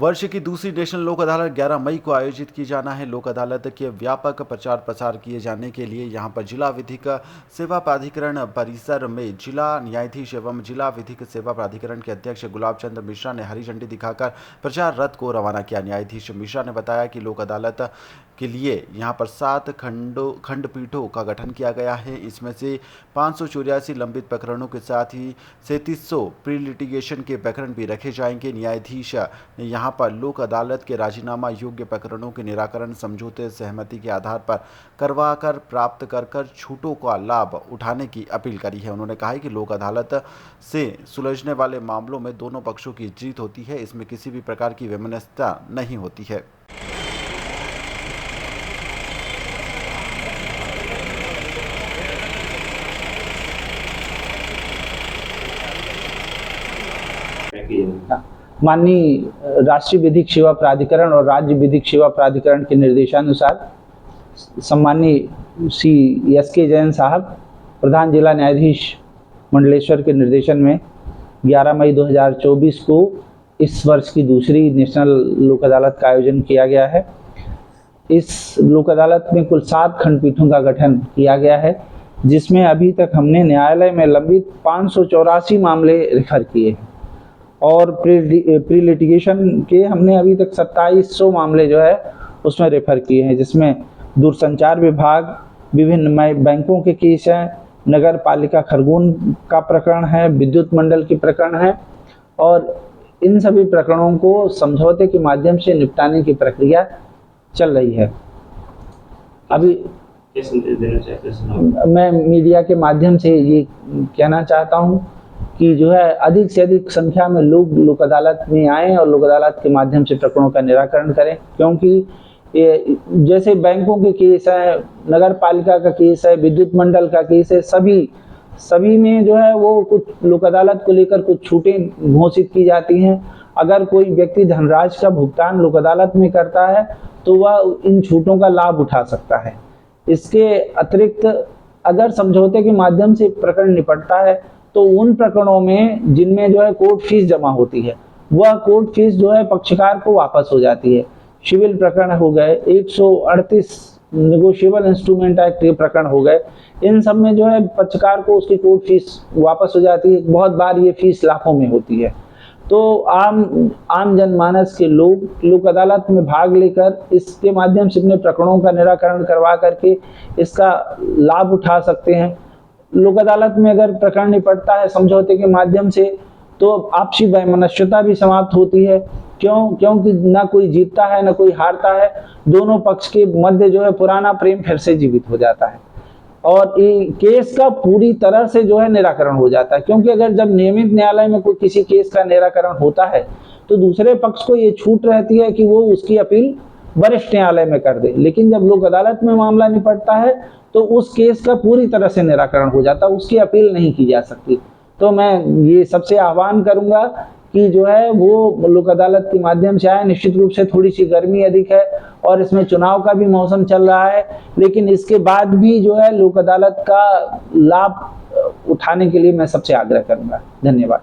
वर्ष की दूसरी नेशनल लोक अदालत 11 मई को आयोजित की जाना है। लोक अदालत के व्यापक प्रचार प्रसार किए जाने के लिए यहां पर जिला विधिक सेवा प्राधिकरण परिसर में जिला न्यायाधीश एवं जिला विधिक सेवा प्राधिकरण के अध्यक्ष गुलाब चंद मिश्रा ने हरी झंडी दिखाकर प्रचार रथ को रवाना किया। न्यायाधीश मिश्रा ने बताया कि लोक अदालत के लिए यहां पर 7 खंडपीठों का गठन किया गया है। इसमें से 584 लंबित प्रकरणों के साथ ही 3700 प्री लिटिगेशन के प्रकरण भी रखे जाएंगे। न्यायाधीश ने यहां पर लोक अदालत के राजीनामा योग्य प्रकरणों के निराकरण समझौते सहमति के आधार पर करवा कर प्राप्त कर छूटों का लाभ उठाने की अपील करी है। उन्होंने कहा है कि लोक अदालत से सुलझने वाले मामलों में दोनों पक्षों की जीत होती है, इसमें किसी भी प्रकार की वैमनस्यता नहीं होती है। माननीय राष्ट्रीय विधिक सेवा प्राधिकरण और राज्य विधिक सेवा प्राधिकरण के निर्देशानुसार सम्माननीय श्री एस.के. जैन साहब, प्रधान जिला न्यायाधीश मंडलेश्वर के निर्देशन में 11 मई 2024 को इस वर्ष की दूसरी नेशनल लोक अदालत का आयोजन किया गया है। इस लोक अदालत में कुल 7 खंडपीठों का गठन किया गया है, जिसमें अभी तक हमने न्यायालय में लंबित 584 मामले रेफर किए हैं और प्री लिटिगेशन के हमने अभी तक 2700 मामले जो है उसमें रेफर किए हैं, जिसमें दूरसंचार विभाग, विभिन्न बैंकों के केस हैं, नगर पालिका खरगोन का प्रकरण है, विद्युत मंडल के प्रकरण है और इन सभी प्रकरणों को समझौते के माध्यम से निपटाने की प्रक्रिया चल रही है। अभी मैं मीडिया के माध्यम से ये कहना चाहता हूँ कि जो है अधिक से अधिक संख्या में लोग लोक अदालत में आएँ और लोक अदालत के माध्यम से प्रकरणों का निराकरण करें, क्योंकि ये जैसे बैंकों के केस है, नगर पालिका का केस है, विद्युत मंडल का केस है, सभी में जो है वो कुछ लोक अदालत को लेकर कुछ छूटें घोषित की जाती हैं। अगर कोई व्यक्ति धनराशि का भुगतान लोक अदालत में करता है तो वह इन छूटों का लाभ उठा सकता है। इसके अतिरिक्त अगर समझौते के माध्यम से प्रकरण निपटता है तो उन प्रकरणों में जिनमें जो है कोर्ट फीस जमा होती है, वह कोर्ट फीस जो है पक्षकार को वापस हो जाती है। सिविल प्रकरण हो गए, 138 नेगोशिएबल इंस्ट्रूमेंट एक्ट के प्रकरण हो गए, इन सब में जो है पक्षकार को उसकी कोर्ट फीस वापस हो जाती है। बहुत बार ये फीस लाखों में होती है। तो आम जनमानस के लोग लोक अदालत में भाग लेकर इसके माध्यम से अपने प्रकरणों का निराकरण करवा करके इसका लाभ उठा सकते हैं। लोक अदालत में अगर प्रकरण निपटता है समझौते के माध्यम से तो आपसी वैमनस्यता भी समाप्त होती है। क्योंकि ना कोई जीतता है ना कोई हारता है, दोनों पक्ष के मध्य जो है पुराना प्रेम फिर से जीवित हो जाता है और ये केस का पूरी तरह से जो है निराकरण हो जाता है। क्योंकि अगर जब नियमित न्यायालय में कोई किसी केस का निराकरण होता है तो दूसरे पक्ष को ये छूट रहती है कि वो उसकी अपील वरिष्ठ न्यायालय में कर दे, लेकिन जब लोक अदालत में मामला निपटता है तो उस केस का पूरी तरह से निराकरण हो जाता है, उसकी अपील नहीं की जा सकती। तो मैं ये सबसे आह्वान करूंगा कि जो है वो लोक अदालत के माध्यम से आए। निश्चित रूप से थोड़ी सी गर्मी अधिक है और इसमें चुनाव का भी मौसम चल रहा है, लेकिन इसके बाद भी जो है लोक अदालत का लाभ उठाने के लिए मैं सबसे आग्रह करूंगा। धन्यवाद।